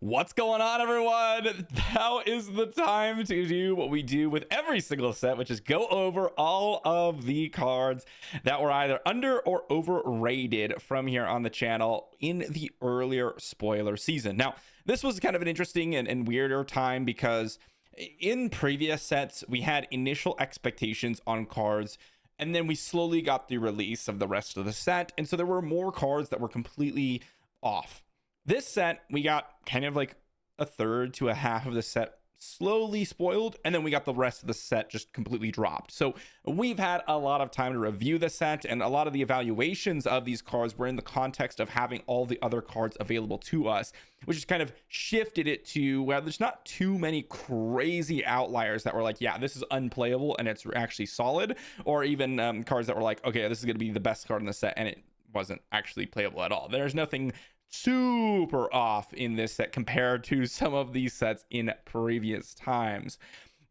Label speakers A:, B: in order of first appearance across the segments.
A: What's going on, everyone? Now is the time to do what we do with every single set, which is go over all of the cards that were either under or overrated from here on the channel in the earlier spoiler season. Now, this was kind of an interesting and weirder time because in previous sets, we had initial expectations on cards, and then we slowly got the release of the rest of the set. And so there were more cards that were completely off. This set, we got kind of like a third to a half of the set slowly spoiled, and then we got the rest of the set just completely dropped. So we've had a lot of time to review the set, and a lot of the evaluations of these cards were in the context of having all the other cards available to us, which has kind of shifted it to where there's not too many crazy outliers that were like, yeah, this is unplayable and it's actually solid, or even cards that were like, okay, this is going to be the best card in the set, and it wasn't actually playable at all. There's nothing super off in this set compared to some of these sets in previous times.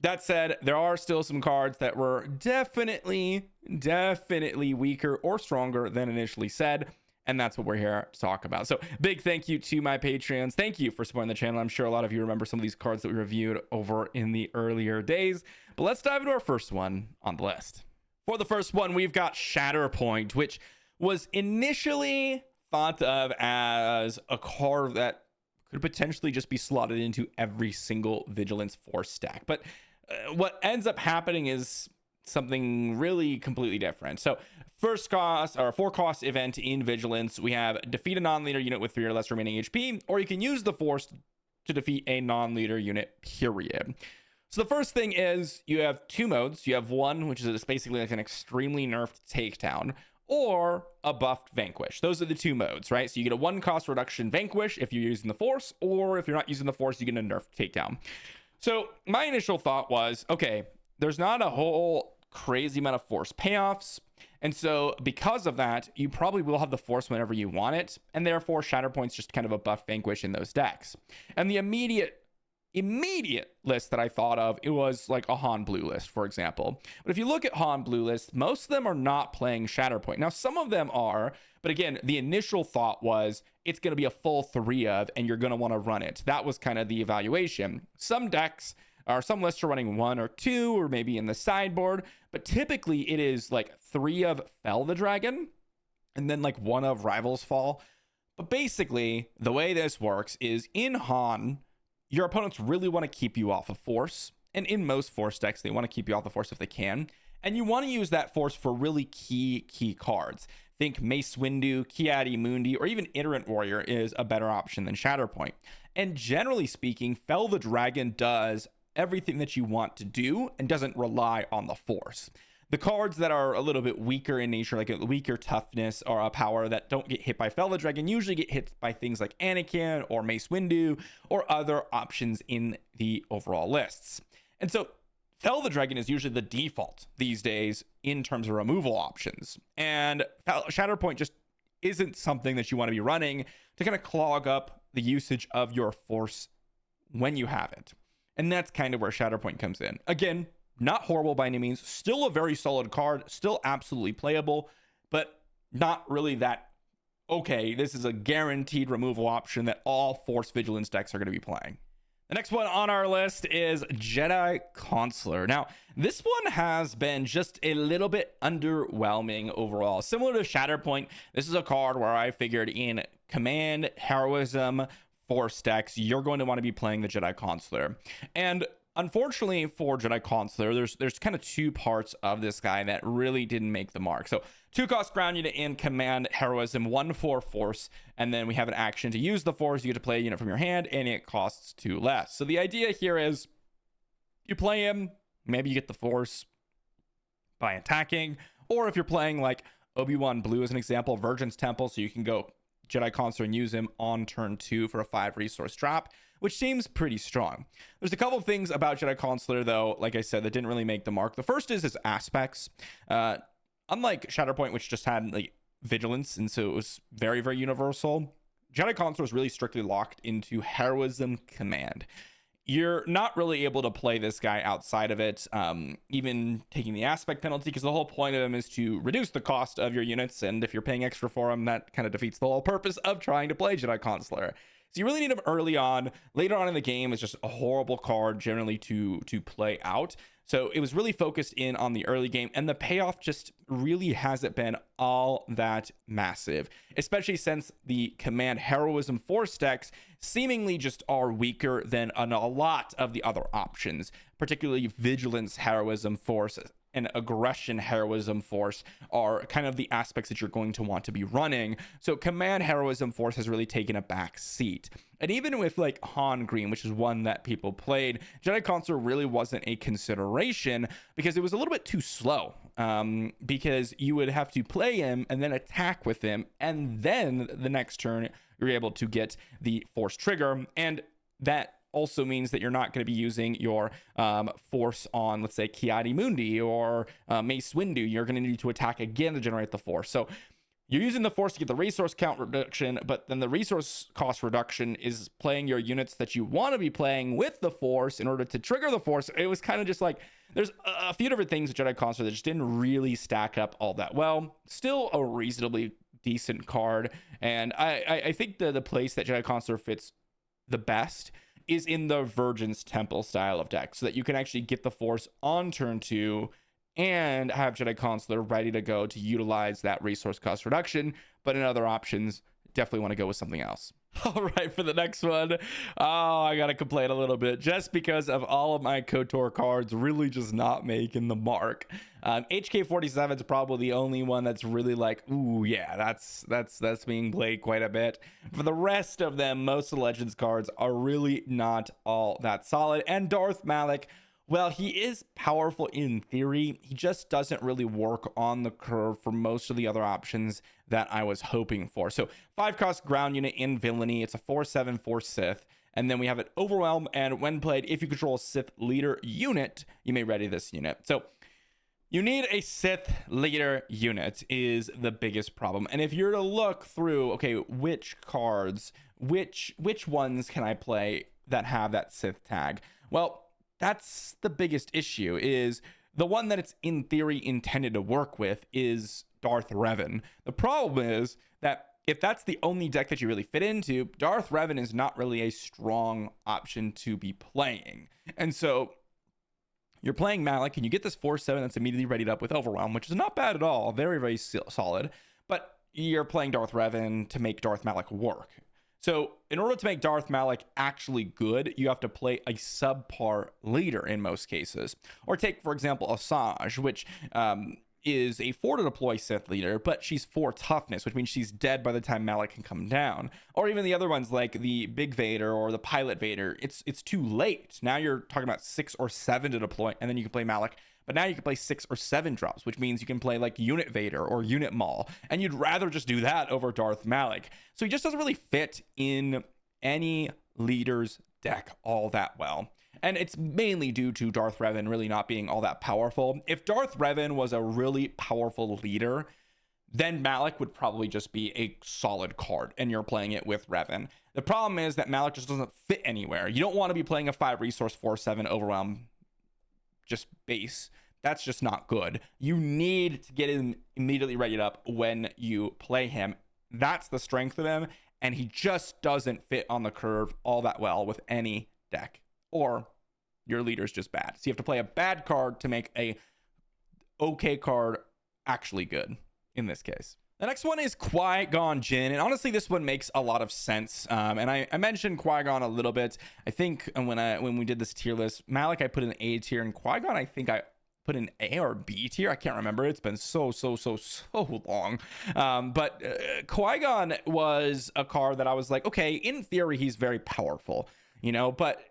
A: That said, there are still some cards that were definitely weaker or stronger than initially said, and that's what we're here to talk about. So big thank you to my Patreons. Thank you for supporting the channel. I'm sure a lot of you remember some of these cards that we reviewed over in the earlier days, but let's dive into our first one on the list. For the first one, we've got Shatterpoint, which was initially thought of as a card that could potentially just be slotted into every single Vigilance Force stack. But what ends up happening is something really completely different. So first cost or 4-cost event in Vigilance, we have defeat a non-leader unit with 3 or less remaining HP, or you can use the Force to defeat a non-leader unit, period. So the first thing is you have 2 modes. You have one, which is basically like an extremely nerfed takedown, or a buffed vanquish. Those are the 2 modes, right? So you get a 1-cost reduction vanquish if you're using the Force, or if you're not using the Force, you get a nerfed takedown. So my initial thought was, okay, there's not a whole crazy amount of Force payoffs, and so because of that, you probably will have the Force whenever you want it, and therefore Shatterpoint's just kind of a buff vanquish in those decks. And the immediate list that I thought of, it was like a Han blue list, for example. But if you look at Han blue lists, most of them are not playing Shatterpoint. Now, some of them are, but again, the initial thought was it's going to be a full 3 of, and you're going to want to run it. That was kind of the evaluation. Some decks or some lists are running 1 or 2, or maybe in the sideboard, but typically it is like 3 of Fell the Dragon, and then like 1 of Rivals Fall. But basically, the way this works is in Han, your opponents really want to keep you off of Force. And in most Force decks, they want to keep you off the Force if they can. And you want to use that Force for really key cards. Think Mace Windu, Ki-Adi-Mundi, or even Iterant Warrior is a better option than Shatterpoint. And generally speaking, Fell the Dragon does everything that you want to do and doesn't rely on the Force. The cards that are a little bit weaker in nature, like a weaker toughness or a power that don't get hit by Fell the Dragon, usually get hit by things like Anakin or Mace Windu or other options in the overall lists. And so Fell the Dragon is usually the default these days in terms of removal options. And Shatterpoint just isn't something that you want to be running to kind of clog up the usage of your Force when you have it. And that's kind of where Shatterpoint comes in. Again, not horrible by any means, still a very solid card, still absolutely playable, but not really that, okay, this is a guaranteed removal option that all Force Vigilance decks are going to be playing. The next one on our list is Jedi Consular. Now, this one has been just a little bit underwhelming overall. Similar to Shatterpoint, this is a card where I figured in Command, Heroism, Force decks, you're going to want to be playing the Jedi Consular. And unfortunately for Jedi Consular, there's kind of 2 parts of this guy that really didn't make the mark. So 2-cost ground unit in Command, Heroism, 1 for Force, and then we have an action to use the Force. You get to play a unit from your hand, and it costs 2 less. So the idea here is you play him, maybe you get the Force by attacking, or if you're playing like Obi-Wan Blue as an example, Virgin's Temple, so you can go Jedi Consular and use him on turn 2 for a 5 resource drop, which seems pretty strong. There's a couple of things about Jedi Consular, though, like I said, that didn't really make the mark. The first is his aspects. Unlike Shatterpoint, which just had like Vigilance, and so it was very universal, Jedi Consular is really strictly locked into Heroism Command. You're not really able to play this guy outside of it, even taking the aspect penalty, because the whole point of him is to reduce the cost of your units, and if you're paying extra for him, that kind of defeats the whole purpose of trying to play Jedi Consular. So you really need him early on. Later on in the game, it's just a horrible card generally to play out. So it was really focused in on the early game, and the payoff just really hasn't been all that massive, especially since the command heroism force decks seemingly just are weaker than a lot of the other options, particularly vigilance heroism force and aggression heroism force are kind of the aspects that you're going to want to be running. So command heroism force has really taken a back seat. And even with like Han Green, which is one that people played, Jedi Consular really wasn't a consideration because it was a little bit too slow. Because you would have to play him and then attack with him, and then the next turn you're able to get the force trigger, and that also means that you're not going to be using your force on, let's say, Ki-Adi-Mundi or Mace Windu. You're going to need to attack again to generate the force. So you're using the force to get the resource count reduction, but then the resource cost reduction is playing your units that you want to be playing with the force in order to trigger the force. It was kind of just like, there's a few different things with Jedi Consular that just didn't really stack up all that well. Still a reasonably decent card. And I think the place that Jedi Consular fits the best is in the Virgin's Temple style of deck, so that you can actually get the force on turn 2 and have Jedi Consular ready to go to utilize that resource cost reduction. But in other options, definitely want to go with something else. All right, for the next one, I gotta complain a little bit just because of all of my KOTOR cards really just not making the mark. HK47 is probably the only one that's really like, ooh yeah, that's being played quite a bit. For the rest of them, most of the Legends cards are really not all that solid. And Darth Malak, well, he is powerful in theory. He just doesn't really work on the curve for most of the other options that I was hoping for. So 5-cost ground unit in Villainy. It's a 4/7 for Sith. And then we have an Overwhelm. And when played, if you control a Sith leader unit, you may ready this unit. So you need a Sith leader unit is the biggest problem. And if you're to look through, okay, which cards, which ones can I play that have that Sith tag? Well, that's the biggest issue. Is the one that it's in theory intended to work with is Darth Revan. The problem is that if that's the only deck that you really fit into, Darth Revan is not really a strong option to be playing. And so you're playing Malak and you get this 4/7 that's immediately readied up with Overwhelm, which is not bad at all. Very, very solid. But you're playing Darth Revan to make Darth Malak work. So in order to make Darth Malak actually good, you have to play a subpar leader in most cases. Or take, for example, Asajj, which is a 4 to deploy Sith leader, but she's 4 toughness, which means she's dead by the time Malak can come down. Or even the other ones like the Big Vader or the Pilot Vader. It's too late. Now you're talking about 6 or 7 to deploy, and then you can play Malak. But now you can play 6 or 7 drops, which means you can play like Unit Vader or Unit Maul, and you'd rather just do that over Darth Malak. So he just doesn't really fit in any leader's deck all that well. And it's mainly due to Darth Revan really not being all that powerful. If Darth Revan was a really powerful leader, then Malak would probably just be a solid card, and you're playing it with Revan. The problem is that Malak just doesn't fit anywhere. You don't want to be playing a 5 resource 4/7 Overwhelm just base. That's just not good. You need to get him immediately readied up when you play him. That's the strength of him, and he just doesn't fit on the curve all that well with any deck, or your leader's just bad. So you have to play a bad card to make a okay card actually good in this case. The next one is Qui-gon Jinn, and honestly, this one makes a lot of sense. And I mentioned Qui-Gon a little bit. I think when we did this tier list, Malak I put in A tier, and Qui-Gon I think I put in A or B tier. I can't remember. It's been so long. But Qui-Gon was a card that I was like, okay, in theory he's very powerful, but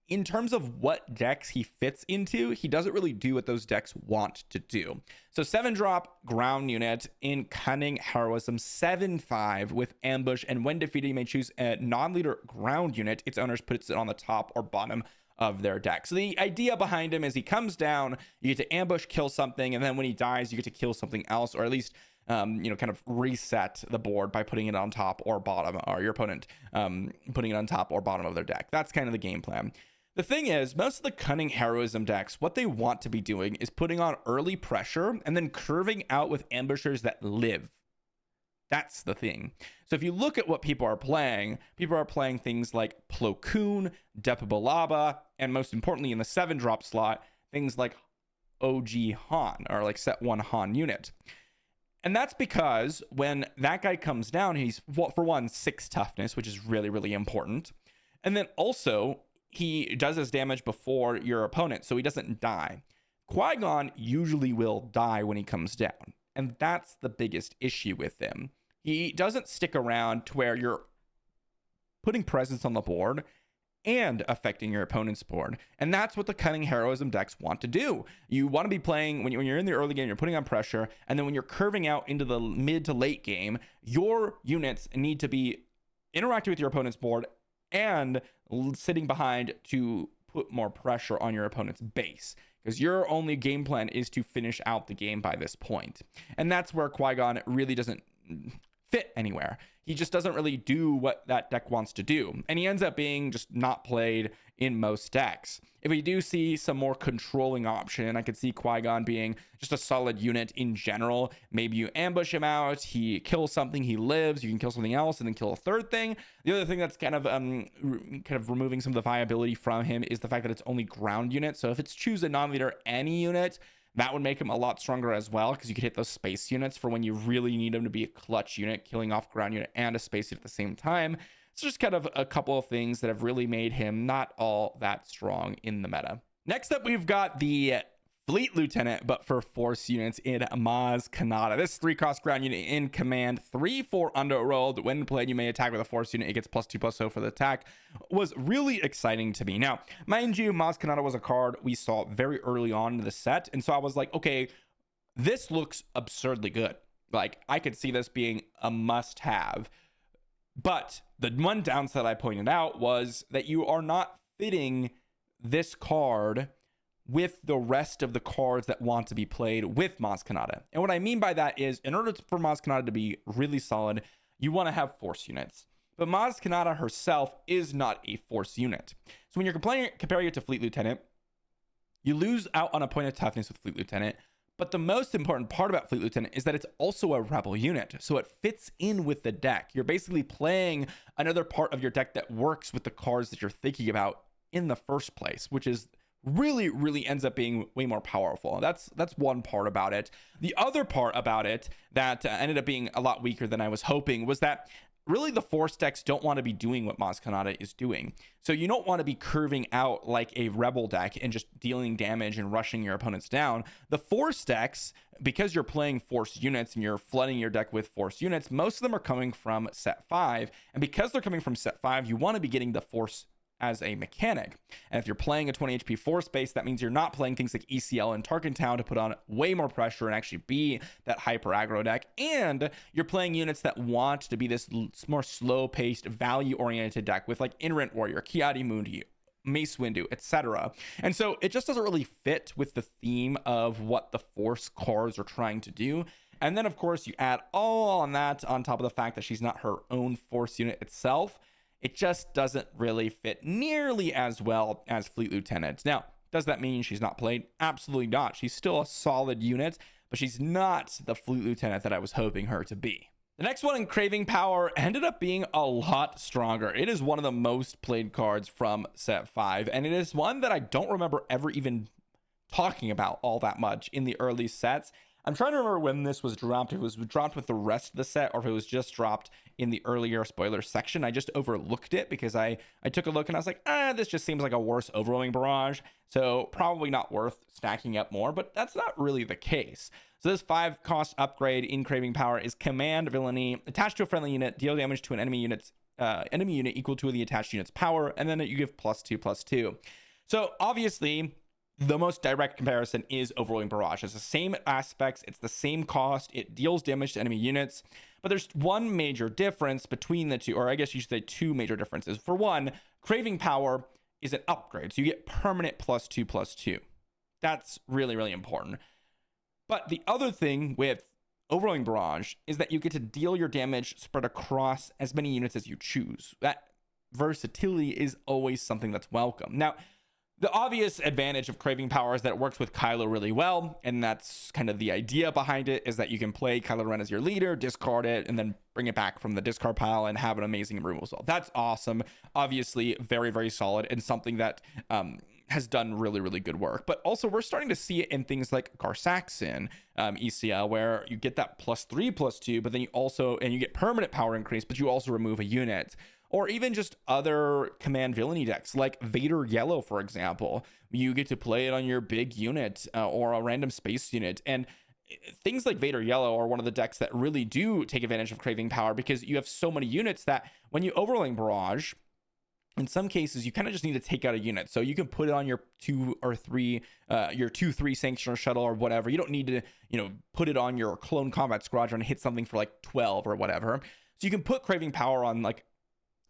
A: in terms of what decks he fits into, he doesn't really do what those decks want to do. So 7-drop ground unit in Cunning Heroism, 7/5 with Ambush, and when defeated, you may choose a non-leader ground unit. Its owners puts it on the top or bottom of their deck. So the idea behind him is he comes down, you get to ambush, kill something, and then when he dies, you get to kill something else, or at least kind of reset the board by putting it on top or bottom, or your opponent putting it on top or bottom of their deck. That's kind of the game plan. The thing is, most of the Cunning Heroism decks, what they want to be doing is putting on early pressure and then curving out with ambushers that live. That's the thing. So if you look at what people are playing things like Plo Koon, Depa Billaba, and most importantly in the 7-drop slot, things like OG Han, or like set 1 Han unit. And that's because when that guy comes down, he's, for one, 6 toughness, which is really, really important. And then also, he does his damage before your opponent, so he doesn't die. Qui-Gon usually will die when he comes down, and that's the biggest issue with him. He doesn't stick around to where you're putting presence on the board and affecting your opponent's board. And that's what the Cunning Heroism decks want to do. You want to be playing, when you're in the early game, you're putting on pressure, and then when you're curving out into the mid to late game, your units need to be interacting with your opponent's board and sitting behind to put more pressure on your opponent's base, because your only game plan is to finish out the game by this point. And that's where Qui-Gon really doesn't fit anywhere. He just doesn't really do what that deck wants to do, and he ends up being just not played in most decks. If we do see some more controlling option, I could see Qui-Gon being just a solid unit in general. Maybe you ambush him out, he kills something, he lives, you can kill something else, and then kill a third thing. The other thing that's kind of removing some of the viability from him is the fact that it's only ground unit. So if it's choose a non-leader any unit, that would make him a lot stronger as well, because you could hit those space units for when you really need him to be a clutch unit, killing off ground unit and a space unit at the same time. It's just kind of a couple of things that have really made him not all that strong in the meta. Next up, we've got the Fleet Lieutenant, but for Force units in Maz Kanata. This 3-cost ground unit in command, 3/4 underrolled. When played, you may attack with a Force unit. It gets +2/+0 for the attack. Was really exciting to me. Now, mind you, Maz Kanata was a card we saw very early on in the set, and so I was like, okay, this looks absurdly good. Like, I could see this being a must-have. But the one downside I pointed out was that you are not fitting this card with the rest of the cards that want to be played with Maz Kanata. And what I mean by that is, in order for Maz Kanata to be really solid, you want to have Force units. But Maz Kanata herself is not a Force unit. So when you're comparing it to Fleet Lieutenant, you lose out on a point of toughness with Fleet Lieutenant. But the most important part about Fleet Lieutenant is that it's also a rebel unit. So it fits in with the deck. You're basically playing another part of your deck that works with the cards that you're thinking about in the first place, which is really ends up being way more powerful. That's one part about it. The other part about it that ended up being a lot weaker than I was hoping was that really the Force decks don't want to be doing what Maz Kanata is doing. So you don't want to be curving out like a rebel deck and just dealing damage and rushing your opponents down. The Force decks, because you're playing Force units and you're flooding your deck with Force units, most of them are coming from set 5. And because they're coming from set 5, you want to be getting the Force as a mechanic. And if you're playing a 20 HP Force base, that means you're not playing things like ECL and Tarkin Town to put on way more pressure and actually be that hyper aggro deck. And you're playing units that want to be this more slow-paced, value-oriented deck with like Inherent Warrior, Ki-Adi-Mundi, Mace Windu, etc. And so it just doesn't really fit with the theme of what the Force cards are trying to do. And then, of course, you add all on that on top of the fact that she's not her own Force unit itself. It just doesn't really fit nearly as well as Fleet Lieutenant. Now, does that mean she's not played? Absolutely not. She's still a solid unit, but she's not the Fleet Lieutenant that I was hoping her to be. The next one in Craving Power ended up being a lot stronger. It is one of the most played cards from set 5, and it is one that I don't remember ever even talking about all that much in the early sets. I'm trying to remember when this was dropped. If it was dropped with the rest of the set, or if it was just dropped in the earlier spoiler section. I just overlooked it because I took a look and I was like, this just seems like a worse overwhelming barrage. So probably not worth stacking up more, but that's not really the case. So this 5-cost upgrade in Craving Power is Command Villainy. Attached to a friendly unit, deal damage to an enemy unit equal to the attached unit's power, and then you give +2/+2. So obviously, the most direct comparison is Overwhelming Barrage. It's the same aspects, it's the same cost, it deals damage to enemy units, but there's one major difference between the two, or I guess you should say 2 major differences. For one, Craving Power is an upgrade, so you get permanent +2/+2. That's really important. But the other thing with Overwhelming Barrage is that you get to deal your damage spread across as many units as you choose. That versatility is always something that's welcome. Now, The obvious advantage of Craving Power is that it works with Kylo really well, and that's kind of the idea behind it, is that you can play Kylo Ren as your leader, discard it, and then bring it back from the discard pile and have an amazing removal spell. That's awesome. Obviously, very, very solid, and something that has done really, really good work. But also, we're starting to see it in things like Garsaxin ECL, where you get that +3/+2, but then you get permanent power increase, but you also remove a unit. Or even just other command villainy decks like Vader Yellow, for example. You get to play it on your big unit or a random space unit. And things like Vader Yellow are one of the decks that really do take advantage of Craving Power, because you have so many units that when you overlay Barrage, in some cases, you kind of just need to take out a unit. So you can put it on your 2 or 3, your 2/3 Sanctioner Shuttle or whatever. You don't need to, put it on your Clone Combat Squadron and hit something for like 12 or whatever. So you can put Craving Power on, like,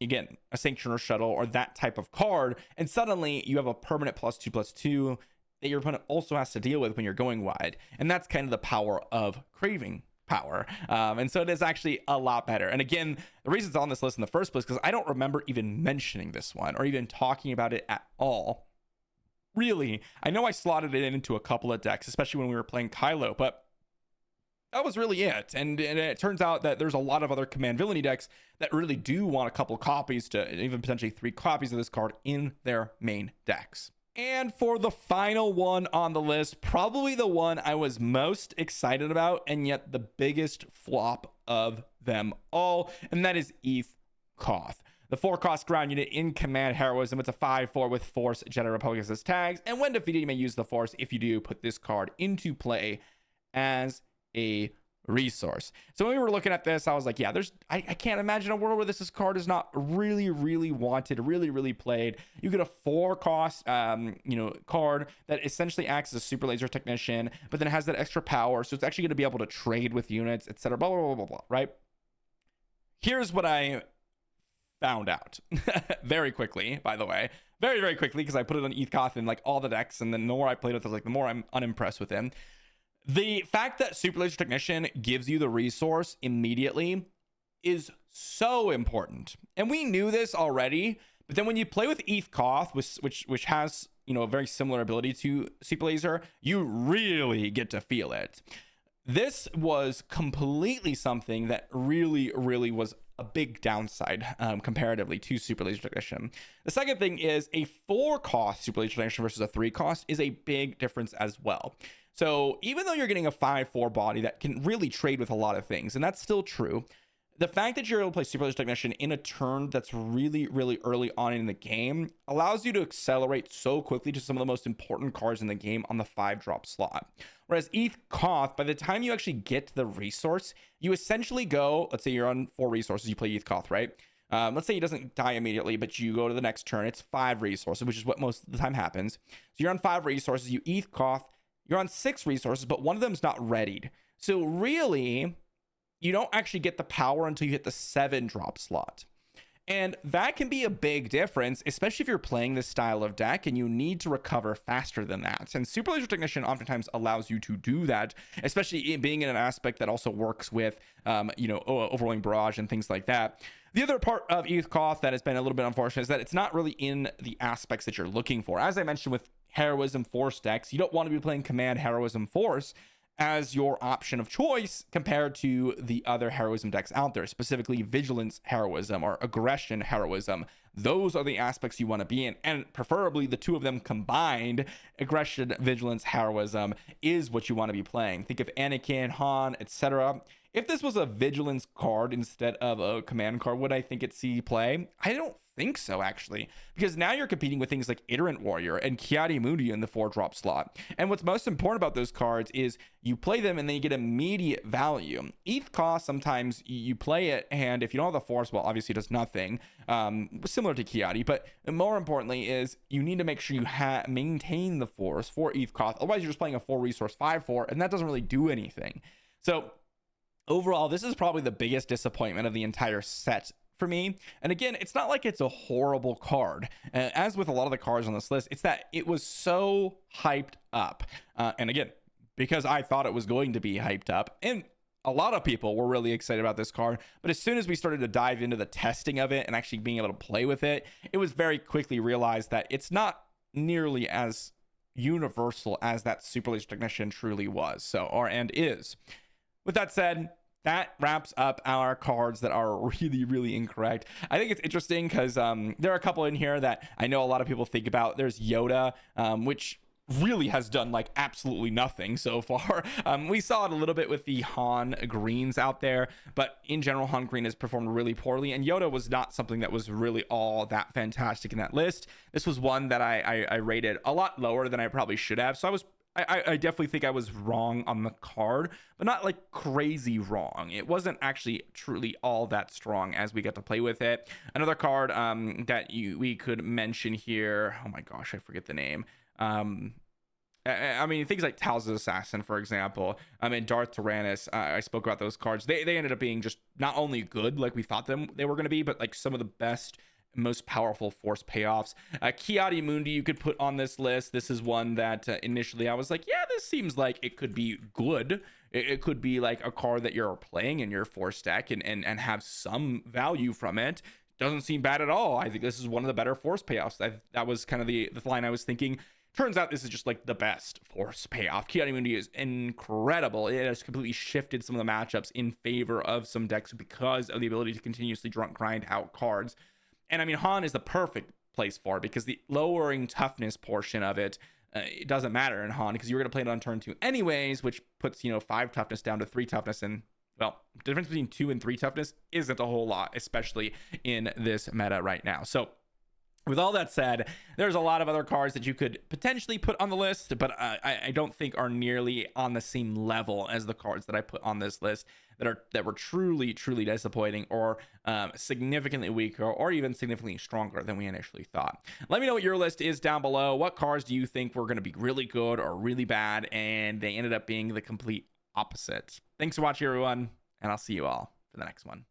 A: again, a Sanctioner Shuttle or that type of card, and suddenly you have a permanent +2/+2 that your opponent also has to deal with when you're going wide. And that's kind of the power of Craving Power. And so it is actually a lot better. And again, the reason it's on this list in the first place, because I don't remember even mentioning this one or even talking about it at all. Really, I know I slotted it into a couple of decks, especially when we were playing Kylo, but that was really it. And it turns out that there's a lot of other command villainy decks that really do want a couple copies, to even potentially 3 copies of this card in their main decks. And for the final one on the list, probably the one I was most excited about, and yet the biggest flop of them all, and that is Eeth Koth. The 4-cost ground unit in Command Heroism. It's a 5/4 with Force, Jedi Republic as tags, and when defeated, you may use the Force. If you do, put this card into play as a resource. So when we were looking at this, I was like, yeah, I can't imagine a world where this card is not really, really wanted, really, really played. You get a 4-cost card that essentially acts as a super laser technician, but then it has that extra power, so it's actually going to be able to trade with units, etc. Blah blah blah blah blah. Right? Here's what I found out very quickly, by the way, very, very quickly, because I put it on Eeth Koth in like all the decks, and then the more I played with it, like the more I'm unimpressed with him. The fact that Super Laser Technician gives you the resource immediately is so important. And we knew this already, but then when you play with Eeth Koth, which has, a very similar ability to Super Laser, you really get to feel it. This was completely something that really, really was a big downside comparatively to Super Laser Technician. The second thing is a 4-cost Super Laser Technician versus a 3-cost is a big difference as well. So even though you're getting a 5/4 body that can really trade with a lot of things, and that's still true, the fact that you're able to play Super Laser Technician in a turn that's really, really early on in the game allows you to accelerate so quickly to some of the most important cards in the game on the 5-drop slot. Whereas Eeth Koth, by the time you actually get to the resource, you essentially go, let's say you're on 4 resources, you play Eeth Koth, right? Let's say he doesn't die immediately, but you go to the next turn, it's 5 resources, which is what most of the time happens. So you're on 5 resources, you Eeth Koth, you're on 6 resources, but one of them's not readied. So really, you don't actually get the power until you hit the 7-drop slot. And that can be a big difference, especially if you're playing this style of deck and you need to recover faster than that. And Super Laser Technician oftentimes allows you to do that, especially being in an aspect that also works with, overwhelming barrage and things like that. The other part of Eeth Koth that has been a little bit unfortunate is that it's not really in the aspects that you're looking for. As I mentioned with Heroism Force decks, you don't want to be playing Command Heroism Force as your option of choice compared to the other heroism decks out there, specifically Vigilance Heroism or Aggression Heroism. Those are the aspects you want to be in, and preferably the 2 of them combined. Aggression, Vigilance, Heroism is what you want to be playing. Think of Anakin, Han, etc. If this was a Vigilance card instead of a command card, would I think it see play? I don't think so, actually, because now you're competing with things like Iterant Warrior and Ki-Adi-Mundi in the 4-drop slot. And what's most important about those cards is you play them and then you get immediate value. Eeth Koth, sometimes you play it, and if you don't have the Force, well, obviously it does nothing, similar to Ki-Adi, but more importantly is you need to make sure you maintain the Force for Eeth Koth. Otherwise, you're just playing a 4-resource 5/4, and that doesn't really do anything. So overall, this is probably the biggest disappointment of the entire set for me. And again, it's not like it's a horrible card. As with a lot of the cards on this list, it's that it was so hyped up. And again, because I thought it was going to be hyped up, and a lot of people were really excited about this card, but as soon as we started to dive into the testing of it and actually being able to play with it, it was very quickly realized that it's not nearly as universal as that super laser technician truly was, so, or and is. With that said, that wraps up our cards that are really, really incorrect. I think it's interesting because there are a couple in here that I know a lot of people think about. There's Yoda, which really has done like absolutely nothing so far. We saw it a little bit with the Han greens out there, but in general, Han green has performed really poorly, and Yoda was not something that was really all that fantastic in that list. This was one that I rated a lot lower than I probably should have. So I definitely think I was wrong on the card, but not like crazy wrong. It wasn't actually truly all that strong as we got to play with it. Another card that we could mention here. Oh my gosh, I forget the name. I mean, things like Tal's Assassin, for example. I mean, Darth Tyrannus. I spoke about those cards. They ended up being just not only good like we thought they were going to be, but like some of the best, most powerful force payoffs. Ki-Adi-Mundi you could put on this list. This is one that initially I was like, yeah, this seems like it could be good. It could be like a card that you're playing in your force deck and have some value from it. Doesn't seem bad at all. I think this is one of the better force payoffs. That was kind of the line I was thinking. Turns out this is just like the best force payoff. Ki-Adi-Mundi is incredible. It has completely shifted some of the matchups in favor of some decks because of the ability to continuously grind out cards. And I mean, Han is the perfect place for it because the lowering toughness portion of it, it doesn't matter in Han because you're going to play it on turn 2 anyways, which puts, 5 toughness down to 3 toughness. And well, the difference between 2 and 3 toughness isn't a whole lot, especially in this meta right now. So with all that said, there's a lot of other cards that you could potentially put on the list, but I don't think are nearly on the same level as the cards that I put on this list that were truly disappointing or significantly weaker or even significantly stronger than we initially thought. Let me know what your list is down below. What cards do you think were going to be really good or really bad, and they ended up being the complete opposite? Thanks for watching, everyone, and I'll see you all for the next one.